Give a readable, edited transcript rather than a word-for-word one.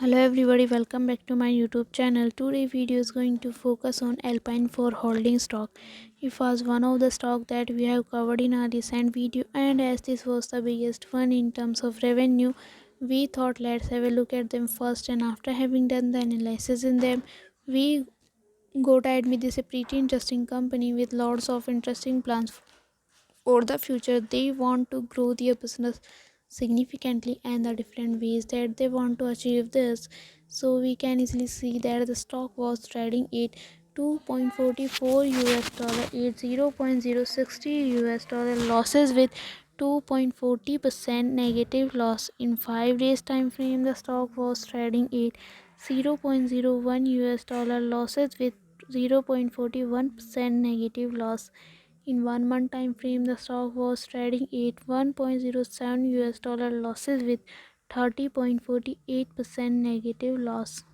Hello everybody, welcome back to my YouTube channel. Today video is going to focus on Alpine for holding stock. It was one of the stock that we have covered in our recent video, and as this was the biggest one in terms of revenue, we thought let's have a look at them first, and after having done the analysis in them, we got ahead with this a pretty interesting company with lots of interesting plans for the future. They want to grow their business significantly and the different ways that they want to achieve this. So we can easily see that the stock was trading at 2.44 US dollar at 0.060 US dollar losses with 2.40% negative loss. In 5 days time frame, the stock was trading at 0.01 US dollar losses with 0.41% negative loss. In 1 month time frame, the stock was trading at 1.07 US dollar losses with 30.48% negative loss.